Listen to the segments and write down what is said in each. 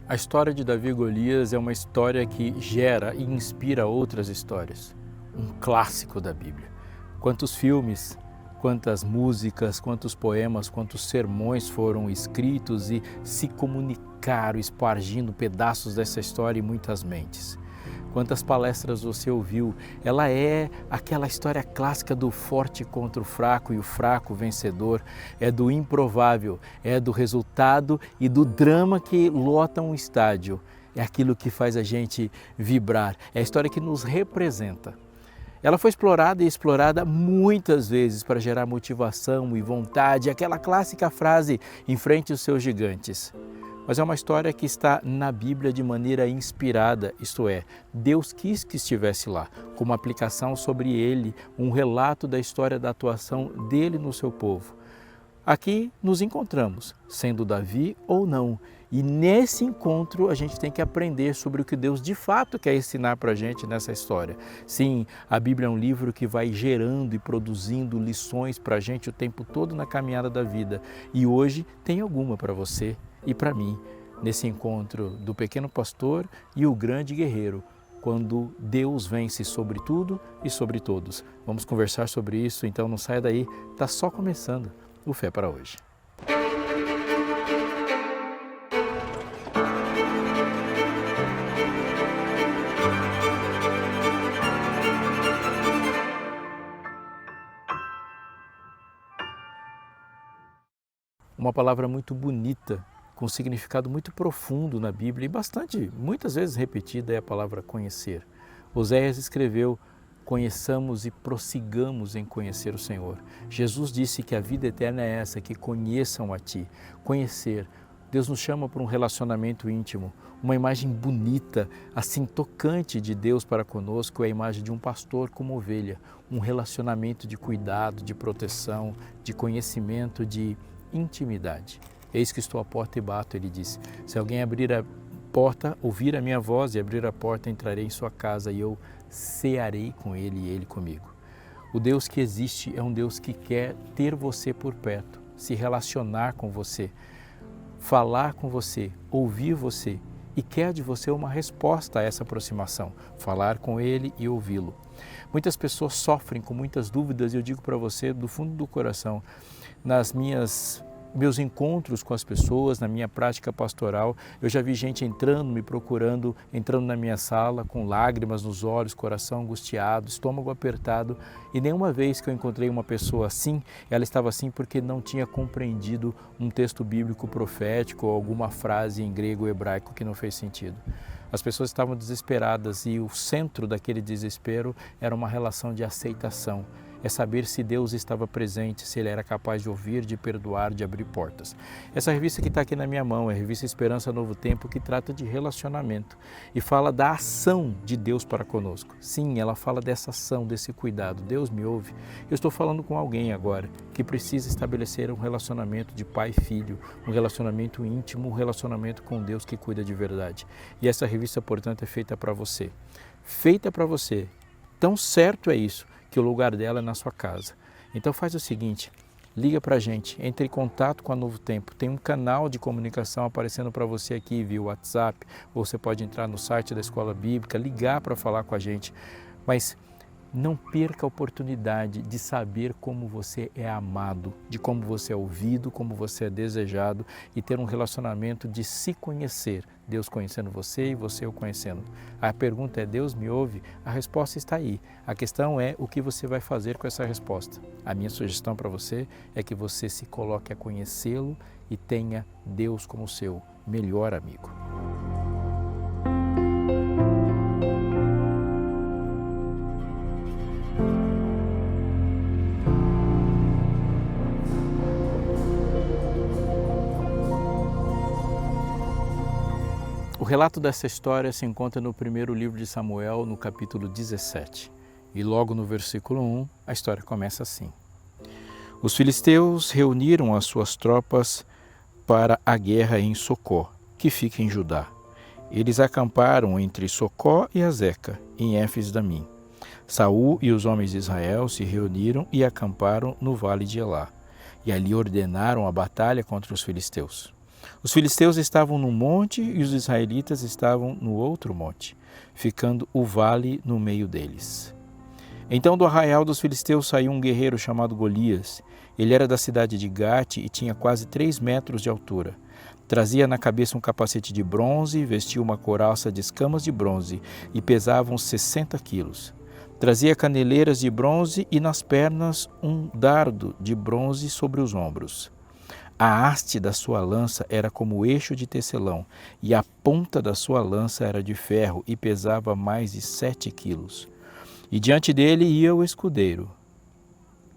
A história de Davi e Golias é uma história que gera e inspira outras histórias. Um clássico da Bíblia. Quantos filmes, quantas músicas, quantos poemas, quantos sermões foram escritos e se comunicaram, espargindo pedaços dessa história em muitas mentes. Quantas palestras você ouviu? Ela é aquela história clássica do forte contra o fraco e o fraco vencedor. É do improvável, é do resultado e do drama que lota um estádio. É aquilo que faz a gente vibrar. É a história que nos representa. Ela foi explorada e explorada muitas vezes para gerar motivação e vontade, aquela clássica frase, enfrente os seus gigantes. Mas é uma história que está na Bíblia de maneira inspirada, isto é, Deus quis que estivesse lá, como aplicação sobre ele, um relato da história da atuação dele no seu povo. Aqui nos encontramos, sendo Davi ou não, e nesse encontro a gente tem que aprender sobre o que Deus de fato quer ensinar para a gente nessa história. Sim, a Bíblia é um livro que vai gerando e produzindo lições para a gente o tempo todo na caminhada da vida, e hoje tem alguma para você e para mim, nesse encontro do pequeno pastor e o grande guerreiro, quando Deus vence sobre tudo e sobre todos. Vamos conversar sobre isso, então não saia daí, está só começando o Fé para Hoje. Uma palavra muito bonita, com significado muito profundo na Bíblia e muitas vezes repetida é a palavra conhecer. Oséias escreveu: conheçamos e prossigamos em conhecer o Senhor. Jesus disse que a vida eterna é essa, que conheçam a Ti. Conhecer. Deus nos chama para um relacionamento íntimo, uma imagem bonita, assim tocante de Deus para conosco é a imagem de um pastor como ovelha, um relacionamento de cuidado, de proteção, de conhecimento, de intimidade. Eis que estou à porta e bato, ele disse. Se alguém abrir a porta, ouvir a minha voz e abrir a porta, entrarei em sua casa e eu cearei com ele e ele comigo. O Deus que existe é um Deus que quer ter você por perto, se relacionar com você, falar com você, ouvir você e quer de você uma resposta a essa aproximação, falar com ele e ouvi-lo. Muitas pessoas sofrem com muitas dúvidas e eu digo para você do fundo do coração, meus encontros com as pessoas, na minha prática pastoral, eu já vi gente entrando, me procurando, entrando na minha sala com lágrimas nos olhos, coração angustiado, estômago apertado e nenhuma vez que eu encontrei uma pessoa assim, ela estava assim porque não tinha compreendido um texto bíblico profético ou alguma frase em grego ou hebraico que não fez sentido. As pessoas estavam desesperadas e o centro daquele desespero era uma relação de aceitação. É saber se Deus estava presente, se Ele era capaz de ouvir, de perdoar, de abrir portas. Essa revista que está aqui na minha mão é a revista Esperança Novo Tempo, que trata de relacionamento e fala da ação de Deus para conosco. Sim, ela fala dessa ação, desse cuidado. Deus me ouve. Eu estou falando com alguém agora que precisa estabelecer um relacionamento de pai e filho, um relacionamento íntimo, um relacionamento com Deus que cuida de verdade. E essa revista, portanto, é feita para você. Feita para você. Tão certo é isso, que o lugar dela é na sua casa. Então faz o seguinte, liga para a gente, entre em contato com a Novo Tempo. Tem um canal de comunicação aparecendo para você aqui via WhatsApp, ou você pode entrar no site da Escola Bíblica, ligar para falar com a gente. Mas não perca a oportunidade de saber como você é amado, de como você é ouvido, como você é desejado e ter um relacionamento de se conhecer. Deus conhecendo você e você o conhecendo. A pergunta é, Deus me ouve? A resposta está aí. A questão é o que você vai fazer com essa resposta. A minha sugestão para você é que você se coloque a conhecê-lo e tenha Deus como seu melhor amigo. O relato dessa história se encontra no primeiro livro de Samuel, no capítulo 17. E logo no versículo 1, a história começa assim. Os filisteus reuniram as suas tropas para a guerra em Socó, que fica em Judá. Eles acamparam entre Socó e Azeca, em Éfes-Damim. Saul e os homens de Israel se reuniram e acamparam no vale de Elá. E ali ordenaram a batalha contra os filisteus. Os filisteus estavam num monte e os israelitas estavam no outro monte, ficando o vale no meio deles. Então do arraial dos filisteus saiu um guerreiro chamado Golias. Ele era da cidade de Gate e tinha quase 3 metros de altura. Trazia na cabeça um capacete de bronze, vestia uma couraça de escamas de bronze e pesava uns 60 quilos. Trazia caneleiras de bronze e nas pernas um dardo de bronze sobre os ombros. A haste da sua lança era como o eixo de tecelão, e a ponta da sua lança era de ferro e pesava mais de 7 quilos. E diante dele ia o escudeiro.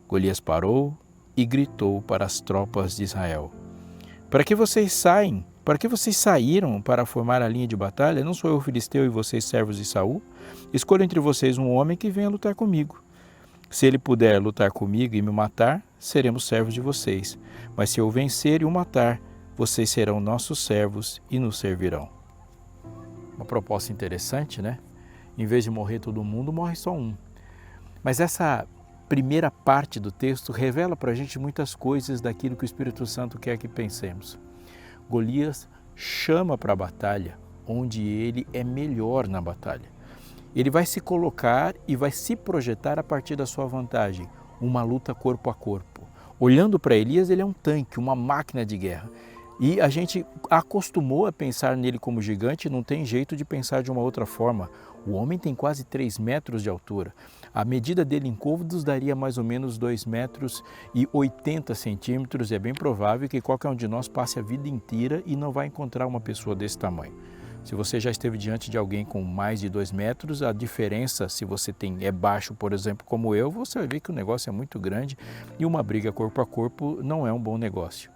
Golias parou e gritou para as tropas de Israel: Para que vocês saem? Para que vocês saíram para formar a linha de batalha? Não sou eu filisteu e vocês servos de Saul? Escolho entre vocês um homem que venha lutar comigo. Se ele puder lutar comigo e me matar, seremos servos de vocês. Mas se eu vencer e o matar, vocês serão nossos servos e nos servirão. Uma proposta interessante, né? Em vez de morrer todo mundo, morre só um. Mas essa primeira parte do texto revela para a gente muitas coisas daquilo que o Espírito Santo quer que pensemos. Golias chama para a batalha onde ele é melhor na batalha. Ele vai se colocar e vai se projetar a partir da sua vantagem, uma luta corpo a corpo. Olhando para Elias, ele é um tanque, uma máquina de guerra. E a gente acostumou a pensar nele como gigante, não tem jeito de pensar de uma outra forma. O homem tem quase 3 metros de altura. A medida dele em côvados daria mais ou menos 2 metros e 80 centímetros. É bem provável que qualquer um de nós passe a vida inteira e não vai encontrar uma pessoa desse tamanho. Se você já esteve diante de alguém com mais de 2 metros, a diferença, se você é baixo, por exemplo, como eu, você vai ver que o negócio é muito grande e uma briga corpo a corpo não é um bom negócio,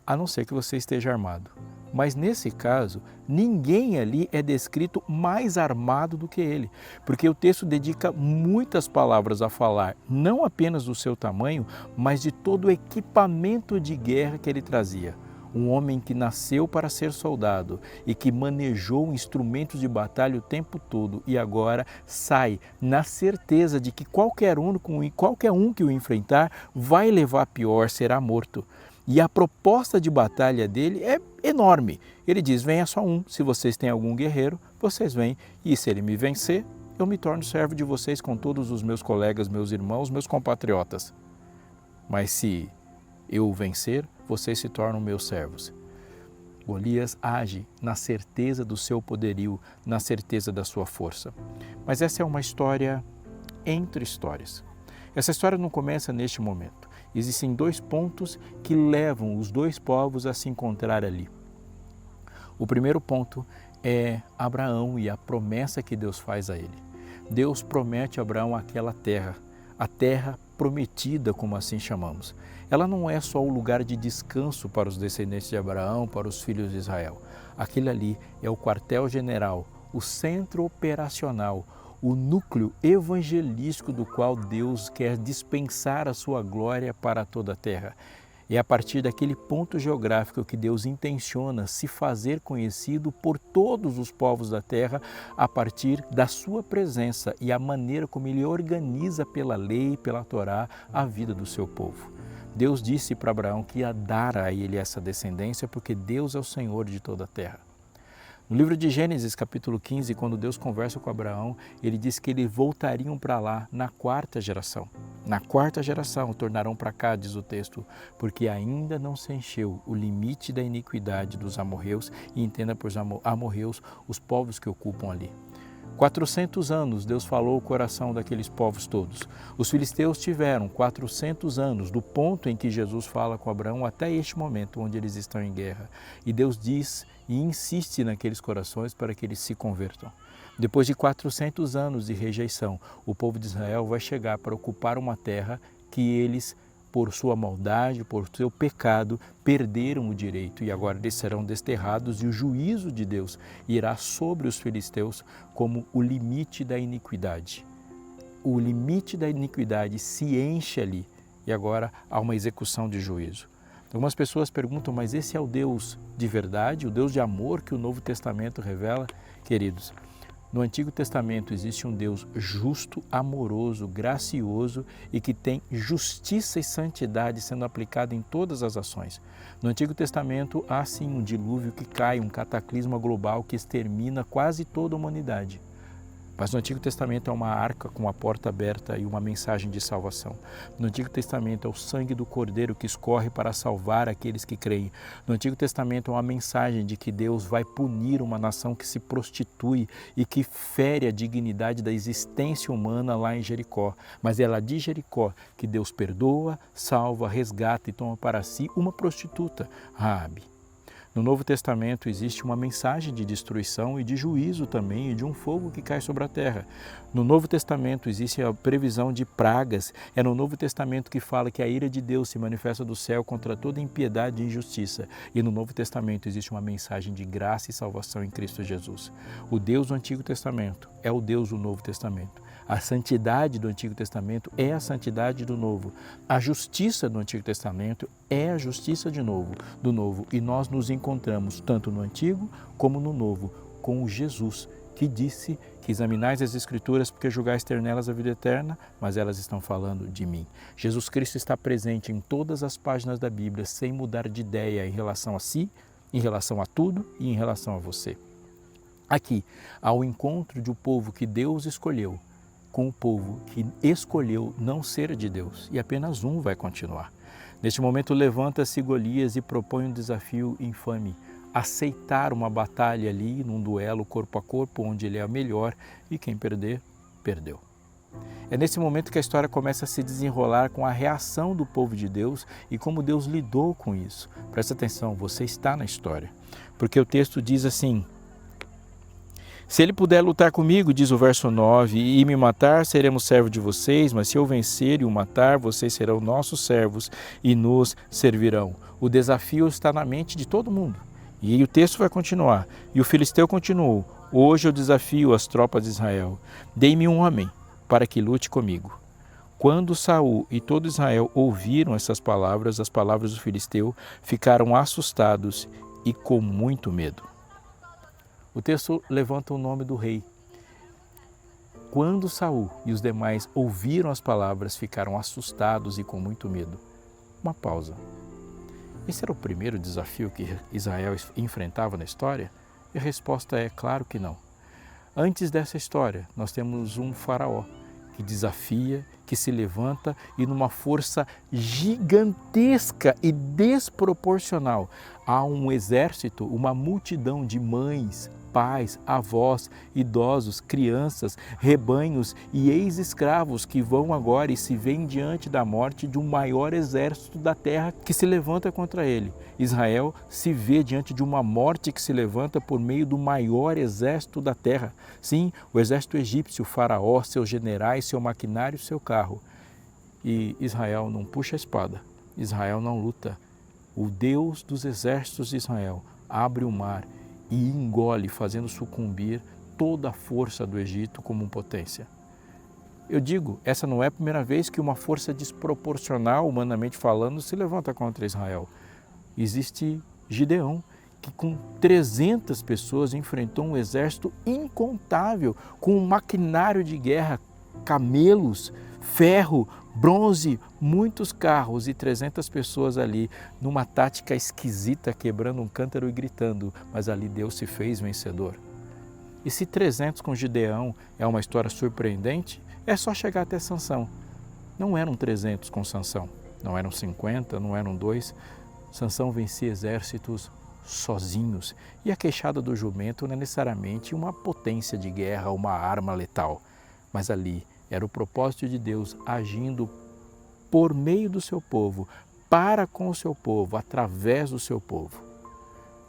a não ser que você esteja armado. Mas nesse caso, ninguém ali é descrito mais armado do que ele, porque o texto dedica muitas palavras a falar, não apenas do seu tamanho, mas de todo o equipamento de guerra que ele trazia. Um homem que nasceu para ser soldado e que manejou instrumentos de batalha o tempo todo e agora sai na certeza de que qualquer um que o enfrentar vai levar a pior, será morto. E a proposta de batalha dele é enorme. Ele diz: venha só um, se vocês têm algum guerreiro, vocês vêm, e se ele me vencer, eu me torno servo de vocês com todos os meus colegas, meus irmãos, meus compatriotas. Mas se eu o vencer, vocês se tornam meus servos. Golias age na certeza do seu poderio, na certeza da sua força. Mas essa é uma história entre histórias. Essa história não começa neste momento. Existem 2 pontos que levam os 2 povos a se encontrar ali. O primeiro ponto é Abraão e a promessa que Deus faz a ele. Deus promete a Abraão aquela terra, a terra prometida, como assim chamamos. Ela não é só o lugar de descanso para os descendentes de Abraão, para os filhos de Israel. Aquele ali é o quartel-general, o centro operacional, o núcleo evangelístico do qual Deus quer dispensar a sua glória para toda a terra. É a partir daquele ponto geográfico que Deus intenciona se fazer conhecido por todos os povos da terra a partir da sua presença e a maneira como Ele organiza pela lei, pela Torá, a vida do seu povo. Deus disse para Abraão que ia dar a ele essa descendência porque Deus é o Senhor de toda a terra. No livro de Gênesis, capítulo 15, quando Deus conversa com Abraão, ele diz que eles voltariam para lá na 4ª geração. Na 4ª geração tornarão para cá, diz o texto, porque ainda não se encheu o limite da iniquidade dos amorreus, e entenda por amorreus os povos que ocupam ali. 400 anos Deus falou o coração daqueles povos todos. Os filisteus tiveram 400 anos do ponto em que Jesus fala com Abraão até este momento onde eles estão em guerra. E Deus diz e insiste naqueles corações para que eles se convertam. Depois de 400 anos de rejeição, o povo de Israel vai chegar para ocupar uma terra que eles, por sua maldade, por seu pecado, perderam o direito e agora eles serão desterrados e o juízo de Deus irá sobre os filisteus como o limite da iniquidade. O limite da iniquidade se enche ali e agora há uma execução de juízo. Algumas pessoas perguntam, mas esse é o Deus de verdade, o Deus de amor que o Novo Testamento revela? Queridos, No Antigo Testamento existe um Deus justo, amoroso, gracioso e que tem justiça e santidade sendo aplicada em todas as ações. No Antigo Testamento há sim um dilúvio que cai, um cataclisma global que extermina quase toda a humanidade. Mas no Antigo Testamento é uma arca com a porta aberta e uma mensagem de salvação. No Antigo Testamento é o sangue do Cordeiro que escorre para salvar aqueles que creem. No Antigo Testamento é uma mensagem de que Deus vai punir uma nação que se prostitui e que fere a dignidade da existência humana lá em Jericó. Mas é lá de Jericó que Deus perdoa, salva, resgata e toma para si uma prostituta, Raabe. No Novo Testamento existe uma mensagem de destruição e de juízo também e de um fogo que cai sobre a terra. No Novo Testamento existe a previsão de pragas. É no Novo Testamento que fala que a ira de Deus se manifesta do céu contra toda impiedade e injustiça. E no Novo Testamento existe uma mensagem de graça e salvação em Cristo Jesus. O Deus do Antigo Testamento é o Deus do Novo Testamento. A santidade do Antigo Testamento é a santidade do Novo. A justiça do Antigo Testamento é a justiça do Novo. E nós nos encontramos tanto no Antigo como no Novo com o Jesus que disse que examinais as Escrituras porque julgais ter nelas a vida eterna, mas elas estão falando de mim. Jesus Cristo está presente em todas as páginas da Bíblia sem mudar de ideia em relação a si, em relação a tudo e em relação a você. Aqui, ao encontro de um povo que Deus escolheu, com o povo que escolheu não ser de Deus, e apenas um vai continuar. Neste momento levanta-se Golias e propõe um desafio infame, aceitar uma batalha ali, num duelo corpo a corpo, onde ele é o melhor e quem perder, perdeu. É nesse momento que a história começa a se desenrolar com a reação do povo de Deus e como Deus lidou com isso. Presta atenção, você está na história, porque o texto diz assim: se ele puder lutar comigo, diz o verso 9, e me matar, seremos servos de vocês, mas se eu vencer e o matar, vocês serão nossos servos e nos servirão. O desafio está na mente de todo mundo. E o texto vai continuar. E o filisteu continuou: hoje eu desafio as tropas de Israel. Dei-me um homem para que lute comigo. Quando Saul e todo Israel ouviram essas palavras, as palavras do filisteu, ficaram assustados e com muito medo. O texto levanta o nome do rei. Quando Saul e os demais ouviram as palavras, ficaram assustados e com muito medo. Uma pausa. Esse era o primeiro desafio que Israel enfrentava na história? E a resposta é claro que não. Antes dessa história, nós temos um faraó que desafia, que se levanta e numa força gigantesca e desproporcional. Há um exército, uma multidão de mães, pais, avós, idosos, crianças, rebanhos e ex-escravos que vão agora e se veem diante da morte de um maior exército da terra que se levanta contra ele. Israel se vê diante de uma morte que se levanta por meio do maior exército da terra. Sim, o exército egípcio, o faraó, seus generais, seu maquinário, seu carro. E Israel não puxa a espada, Israel não luta. O Deus dos exércitos de Israel abre o mar e engole, fazendo sucumbir toda a força do Egito como potência. Eu digo, essa não é a primeira vez que uma força desproporcional, humanamente falando, se levanta contra Israel. Existe Gideão, que com 300 pessoas enfrentou um exército incontável, com um maquinário de guerra, camelos, ferro, bronze, muitos carros e 300 pessoas ali, numa tática esquisita, quebrando um cântaro e gritando, mas ali Deus se fez vencedor. E se 300 com Gideão é uma história surpreendente, é só chegar até Sansão. Não eram 300 com Sansão, não eram 50, não eram 2. Sansão vencia exércitos sozinhos e a queixada do jumento não é necessariamente uma potência de guerra, uma arma letal, mas ali era o propósito de Deus agindo por meio do seu povo, para com o seu povo, através do seu povo.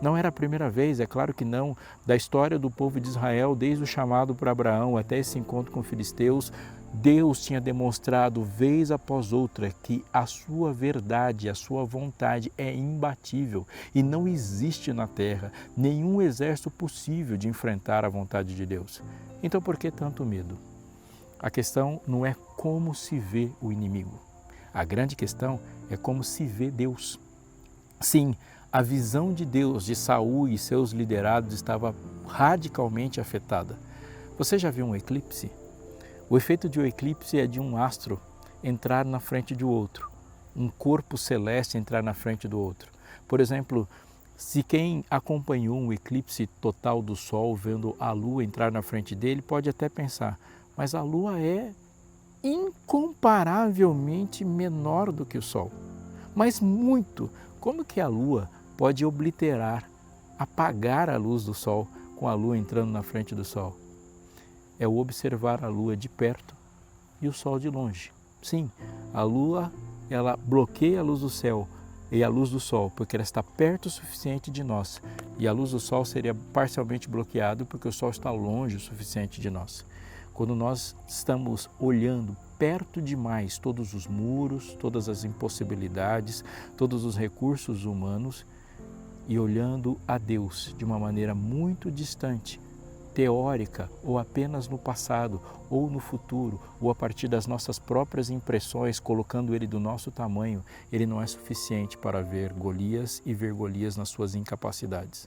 Não era a primeira vez, é claro que não, da história do povo de Israel, desde o chamado para Abraão até esse encontro com os filisteus, Deus tinha demonstrado vez após outra que a sua verdade, a sua vontade é imbatível e não existe na terra nenhum exército possível de enfrentar a vontade de Deus. Então por que tanto medo? A questão não é como se vê o inimigo. A grande questão é como se vê Deus. Sim, a visão de Deus de Saul e seus liderados estava radicalmente afetada. Você já viu um eclipse? O efeito de um eclipse é de um astro entrar na frente de outro, um corpo celeste entrar na frente do outro. Por exemplo, se quem acompanhou um eclipse total do Sol, vendo a Lua entrar na frente dele, pode até pensar, mas a Lua é incomparavelmente menor do que o Sol. Mas muito. Como que a Lua pode obliterar, apagar a luz do Sol com a Lua entrando na frente do Sol? É o observar a Lua de perto e o Sol de longe. Sim, a Lua, ela bloqueia a luz do céu e a luz do Sol, porque ela está perto o suficiente de nós. E a luz do Sol seria parcialmente bloqueada porque o Sol está longe o suficiente de nós. Quando nós estamos olhando perto demais todos os muros, todas as impossibilidades, todos os recursos humanos e olhando a Deus de uma maneira muito distante, teórica ou apenas no passado ou no futuro ou a partir das nossas próprias impressões, colocando ele do nosso tamanho, ele não é suficiente para ver Golias e ver Golias nas suas incapacidades.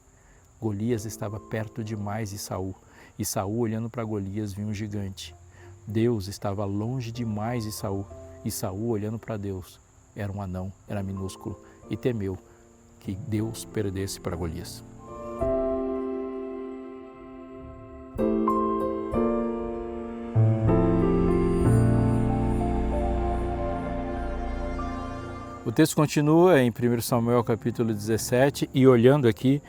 Golias estava perto demais de Saul e Saul, olhando para Golias, viu um gigante. Deus estava longe demais de Saul e Saul, olhando para Deus, era um anão, era minúsculo e temeu que Deus perdesse para Golias. O texto continua em 1 Samuel capítulo 17 e olhando aqui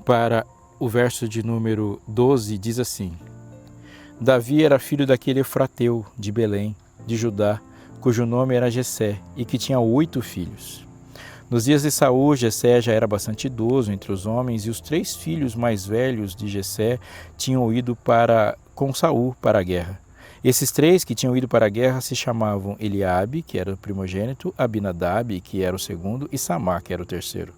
para o verso de número 12, diz assim: Davi era filho daquele Efrateu de Belém, de Judá, cujo nome era Jessé e que tinha 8 filhos. Nos dias de Saul, Jessé já era bastante idoso entre os homens e os 3 filhos mais velhos de Jessé tinham ido com Saul para a guerra. Esses 3 que tinham ido para a guerra se chamavam Eliabe, que era o primogênito, Abinadab, que era o segundo, e Samá, que era o terceiro.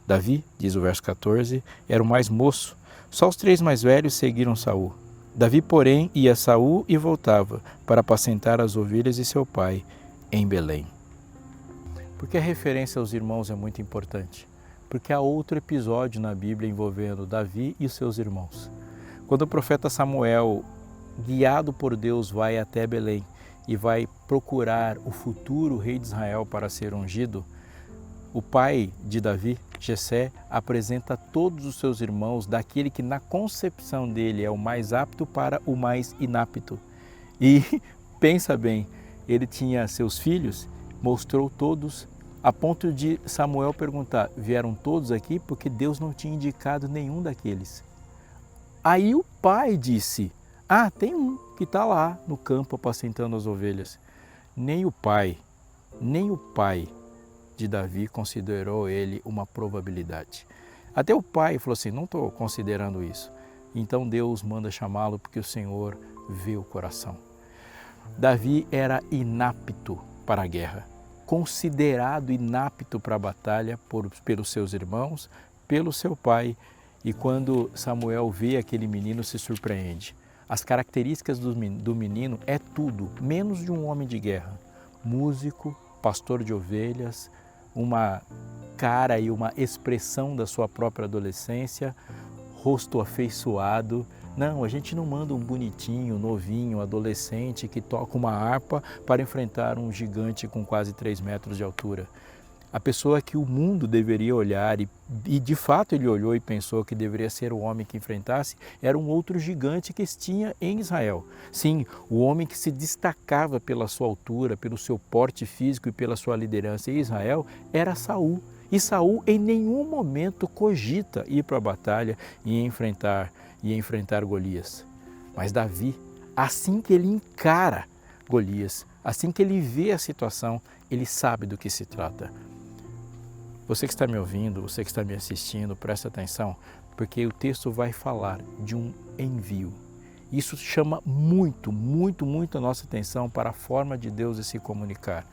Davi, diz o verso 14, era o mais moço. Só os 3 mais velhos seguiram Saul. Davi, porém, ia a Saul e voltava para apacentar as ovelhas de seu pai em Belém. Porque a referência aos irmãos é muito importante? Porque há outro episódio na Bíblia envolvendo Davi e os seus irmãos. Quando o profeta Samuel, guiado por Deus, vai até Belém e vai procurar o futuro rei de Israel para ser ungido, o pai de Davi, Jessé, apresenta todos os seus irmãos daquele que na concepção dele é o mais apto para o mais inapto. E pensa bem, ele tinha seus filhos, mostrou todos, a ponto de Samuel perguntar, vieram todos aqui? Porque Deus não tinha indicado nenhum daqueles. Aí o pai disse, tem um que está lá no campo apacentando as ovelhas. Nem o pai de Davi considerou ele uma probabilidade. Até o pai falou assim, não estou considerando isso. Então Deus manda chamá-lo porque o Senhor vê o coração. Davi era inapto para a guerra, considerado inapto para a batalha pelos seus irmãos, pelo seu pai. E quando Samuel vê aquele menino, se surpreende. As características do menino é tudo, menos de um homem de guerra. Músico, pastor de ovelhas, uma cara e uma expressão da sua própria adolescência, rosto afeiçoado. Não, a gente não manda um bonitinho, novinho, adolescente que toca uma harpa para enfrentar um gigante com quase 3 metros de altura. A pessoa que o mundo deveria olhar, e de fato ele olhou e pensou que deveria ser o homem que enfrentasse, era um outro gigante que tinha em Israel. Sim, o homem que se destacava pela sua altura, pelo seu porte físico e pela sua liderança em Israel era Saul. E Saul em nenhum momento cogita ir para a batalha e enfrentar Golias. Mas Davi, assim que ele encara Golias, assim que ele vê a situação, ele sabe do que se trata. Você que está me ouvindo, você que está me assistindo, presta atenção, porque o texto vai falar de um envio. Isso chama muito, muito, muito a nossa atenção para a forma de Deus de se comunicar.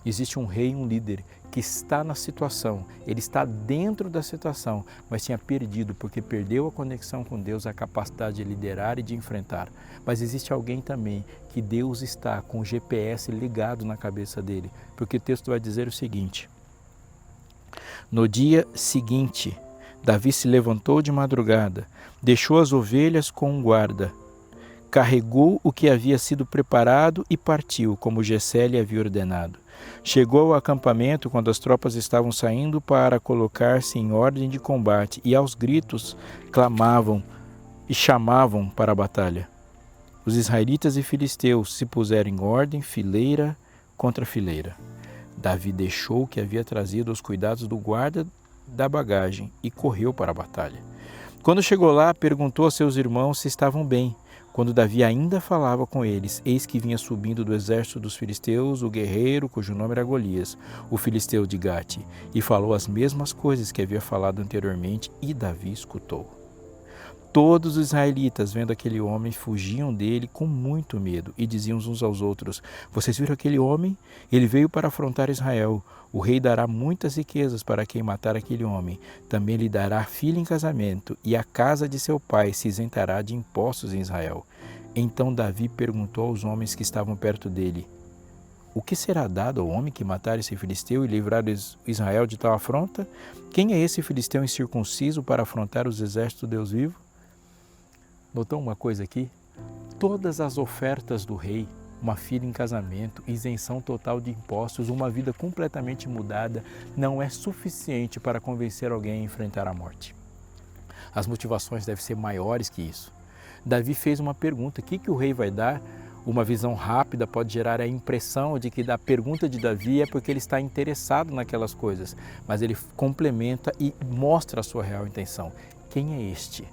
Existe um rei, um líder que está na situação, ele está dentro da situação, mas tinha perdido porque perdeu a conexão com Deus, a capacidade de liderar e de enfrentar. Mas existe alguém também que Deus está com o GPS ligado na cabeça dele, porque o texto vai dizer o seguinte: no dia seguinte, Davi se levantou de madrugada, deixou as ovelhas com um guarda, carregou o que havia sido preparado e partiu, como Jessé lhe havia ordenado. Chegou ao acampamento quando as tropas estavam saindo para colocar-se em ordem de combate e aos gritos clamavam e chamavam para a batalha. Os israelitas e filisteus se puseram em ordem, fileira contra fileira. Davi deixou o que havia trazido aos cuidados do guarda da bagagem e correu para a batalha. Quando chegou lá, perguntou a seus irmãos se estavam bem. Quando Davi ainda falava com eles, eis que vinha subindo do exército dos filisteus o guerreiro cujo nome era Golias, o filisteu de Gate, e falou as mesmas coisas que havia falado anteriormente, e Davi escutou. Todos os israelitas, vendo aquele homem, fugiam dele com muito medo e diziam uns aos outros: vocês viram aquele homem? Ele veio para afrontar Israel. O rei dará muitas riquezas para quem matar aquele homem. Também lhe dará filha em casamento, e a casa de seu pai se isentará de impostos em Israel. Então Davi perguntou aos homens que estavam perto dele: o que será dado ao homem que matar esse filisteu e livrar Israel de tal afronta? Quem é esse filisteu incircunciso para afrontar os exércitos do Deus vivo? Notou uma coisa aqui? Todas as ofertas do rei, uma filha em casamento, isenção total de impostos, uma vida completamente mudada, não é suficiente para convencer alguém a enfrentar a morte. As motivações devem ser maiores que isso. Davi fez uma pergunta: o que o rei vai dar? Uma visão rápida pode gerar a impressão de que da pergunta de Davi é porque ele está interessado naquelas coisas, mas ele complementa e mostra a sua real intenção. Quem é este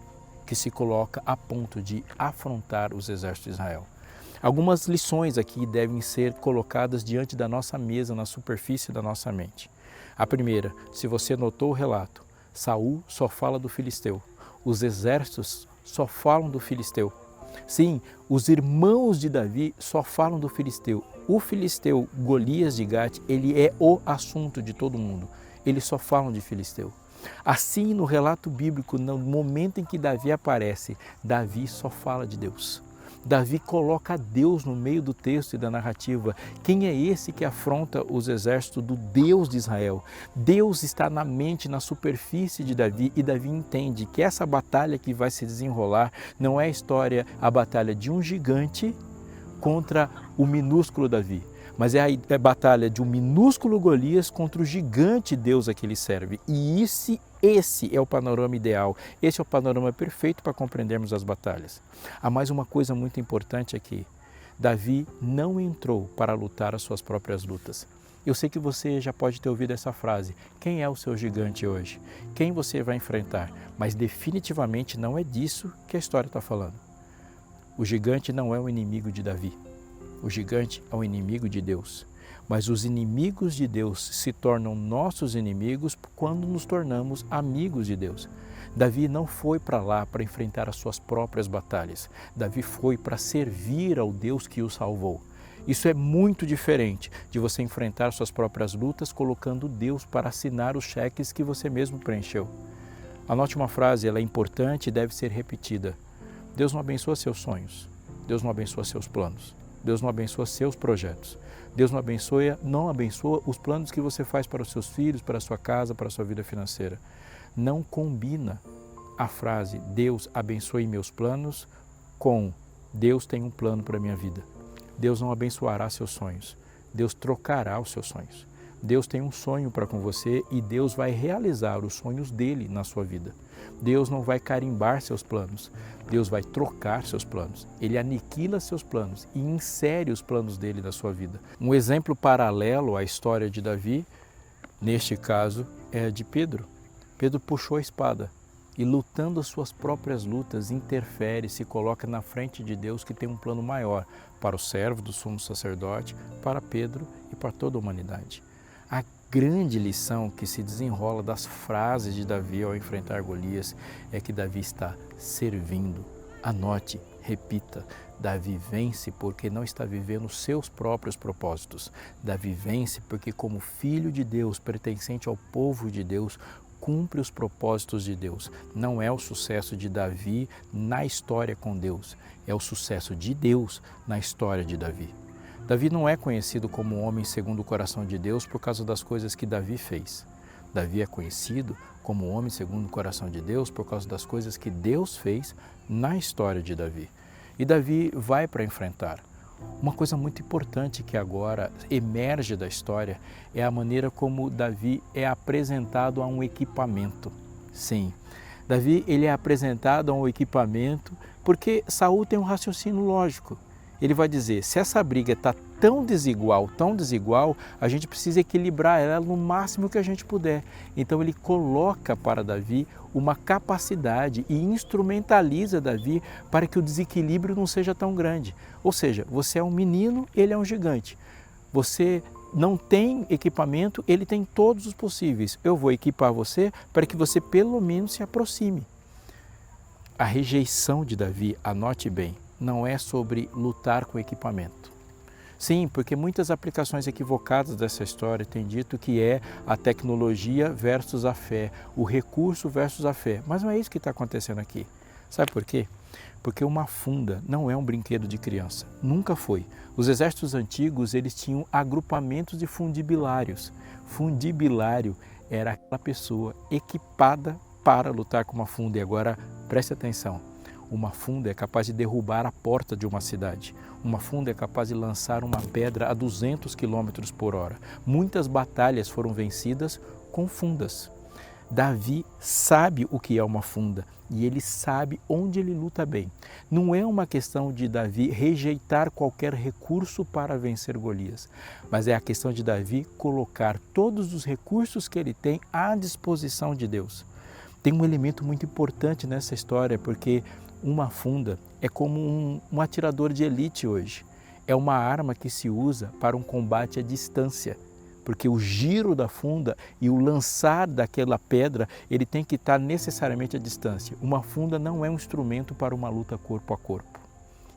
que se coloca a ponto de afrontar os exércitos de Israel? Algumas lições aqui devem ser colocadas diante da nossa mesa, na superfície da nossa mente. A primeira: se você notou o relato, Saul só fala do filisteu, os exércitos só falam do filisteu. Sim, os irmãos de Davi só falam do filisteu. O filisteu Golias de Gate, ele é o assunto de todo mundo. Eles só falam de filisteu. Assim, no relato bíblico, no momento em que Davi aparece, Davi só fala de Deus. Davi coloca Deus no meio do texto e da narrativa. Quem é esse que afronta os exércitos do Deus de Israel? Deus está na mente, na superfície de Davi, e Davi entende que essa batalha que vai se desenrolar não é a batalha de um gigante contra o minúsculo Davi, mas é a batalha de um minúsculo Golias contra o gigante Deus a que ele serve. E esse é o panorama ideal, esse é o panorama perfeito para compreendermos as batalhas. Há mais uma coisa muito importante aqui: Davi não entrou para lutar as suas próprias lutas. Eu sei que você já pode ter ouvido essa frase: quem é o seu gigante hoje? Quem você vai enfrentar? Mas definitivamente não é disso que a história está falando. O gigante não é o inimigo de Davi. O gigante é o inimigo de Deus. Mas os inimigos de Deus se tornam nossos inimigos quando nos tornamos amigos de Deus. Davi não foi para lá para enfrentar as suas próprias batalhas. Davi foi para servir ao Deus que o salvou. Isso é muito diferente de você enfrentar suas próprias lutas colocando Deus para assinar os cheques que você mesmo preencheu. Anote uma frase, ela é importante e deve ser repetida. Deus não abençoa seus sonhos. Deus não abençoa seus planos. Deus não abençoa seus projetos. Deus não abençoa os planos que você faz para os seus filhos, para a sua casa, para a sua vida financeira. Não combina a frase Deus abençoe meus planos com Deus tem um plano para a minha vida. Deus não abençoará seus sonhos. Deus trocará os seus sonhos. Deus tem um sonho para com você e Deus vai realizar os sonhos dele na sua vida. Deus não vai carimbar seus planos, Deus vai trocar seus planos. Ele aniquila seus planos e insere os planos dele na sua vida. Um exemplo paralelo à história de Davi, neste caso, é de Pedro. Pedro puxou a espada e, lutando as suas próprias lutas, interfere, se coloca na frente de Deus, que tem um plano maior para o servo do sumo sacerdote, para Pedro e para toda a humanidade. A grande lição que se desenrola das frases de Davi ao enfrentar Golias é que Davi está servindo. Anote, repita, Davi vence porque não está vivendo os seus próprios propósitos. Davi vence porque, como filho de Deus, pertencente ao povo de Deus, cumpre os propósitos de Deus. Não é o sucesso de Davi na história com Deus, é o sucesso de Deus na história de Davi. Davi não é conhecido como um homem segundo o coração de Deus por causa das coisas que Davi fez. Davi é conhecido como um homem segundo o coração de Deus por causa das coisas que Deus fez na história de Davi. E Davi vai para enfrentar. Uma coisa muito importante que agora emerge da história é a maneira como Davi é apresentado a um equipamento. Sim, Davi ele é apresentado a um equipamento porque Saul tem um raciocínio lógico. Ele vai dizer, se essa briga está tão desigual, a gente precisa equilibrar ela no máximo que a gente puder. Então ele coloca para Davi uma capacidade e instrumentaliza Davi para que o desequilíbrio não seja tão grande. Ou seja, você é um menino, ele é um gigante. Você não tem equipamento, ele tem todos os possíveis. Eu vou equipar você para que você pelo menos se aproxime. A rejeição de Davi, anote bem, não é sobre lutar com equipamento. Sim, porque muitas aplicações equivocadas dessa história têm dito que é a tecnologia versus a fé, o recurso versus a fé. Mas não é isso que está acontecendo aqui. Sabe por quê? Porque uma funda não é um brinquedo de criança. Nunca foi. Os exércitos antigos, eles tinham agrupamentos de fundibilários. Fundibilário era aquela pessoa equipada para lutar com uma funda. E agora, preste atenção. Uma funda é capaz de derrubar a porta de uma cidade. Uma funda é capaz de lançar uma pedra a 200 km por hora. Muitas batalhas foram vencidas com fundas. Davi sabe o que é uma funda e ele sabe onde ele luta bem. Não é uma questão de Davi rejeitar qualquer recurso para vencer Golias, mas é a questão de Davi colocar todos os recursos que ele tem à disposição de Deus. Tem um elemento muito importante nessa história, porque uma funda é como um atirador de elite hoje. É uma arma que se usa para um combate à distância, porque o giro da funda e o lançar daquela pedra, ele tem que estar necessariamente à distância. Uma funda não é um instrumento para uma luta corpo a corpo.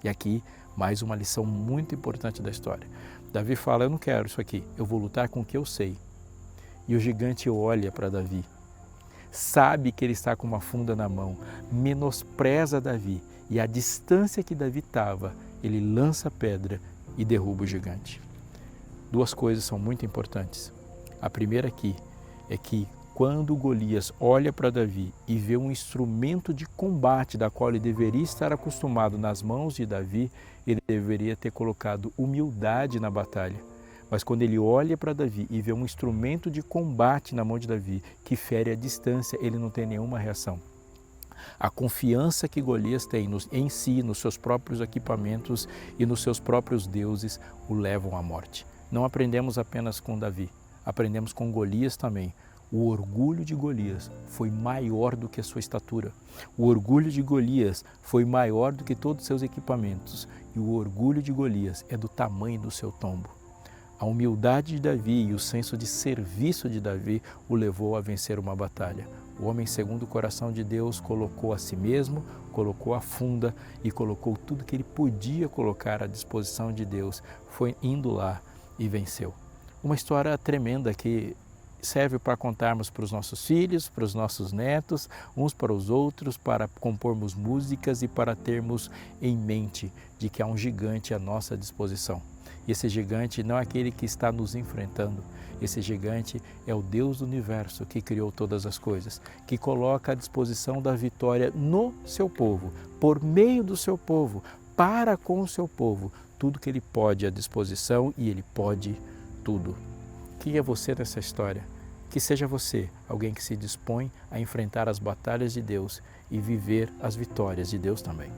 E aqui, mais uma lição muito importante da história. Davi fala, eu não quero isso aqui, eu vou lutar com o que eu sei. E o gigante olha para Davi, sabe que ele está com uma funda na mão, menospreza Davi e a distância que Davi estava, ele lança a pedra e derruba o gigante. Duas coisas são muito importantes. A primeira aqui é que quando Golias olha para Davi e vê um instrumento de combate da qual ele deveria estar acostumado nas mãos de Davi, ele deveria ter colocado humildade na batalha. Mas quando ele olha para Davi e vê um instrumento de combate na mão de Davi que fere a distância, ele não tem nenhuma reação. A confiança que Golias tem em si, nos seus próprios equipamentos e nos seus próprios deuses, o levam à morte. Não aprendemos apenas com Davi, aprendemos com Golias também. O orgulho de Golias foi maior do que a sua estatura. O orgulho de Golias foi maior do que todos os seus equipamentos. E o orgulho de Golias é do tamanho do seu tombo. A humildade de Davi e o senso de serviço de Davi o levou a vencer uma batalha. O homem segundo o coração de Deus colocou a si mesmo, colocou a funda e colocou tudo que ele podia colocar à disposição de Deus. Foi indo lá e venceu. Uma história tremenda que serve para contarmos para os nossos filhos, para os nossos netos, uns para os outros, para compormos músicas e para termos em mente de que há um gigante à nossa disposição. Esse gigante não é aquele que está nos enfrentando. Esse gigante é o Deus do universo que criou todas as coisas, que coloca à disposição da vitória no seu povo, por meio do seu povo, para com o seu povo, tudo que ele pode à disposição e ele pode tudo. Quem é você nessa história? Que seja você alguém que se dispõe a enfrentar as batalhas de Deus e viver as vitórias de Deus também.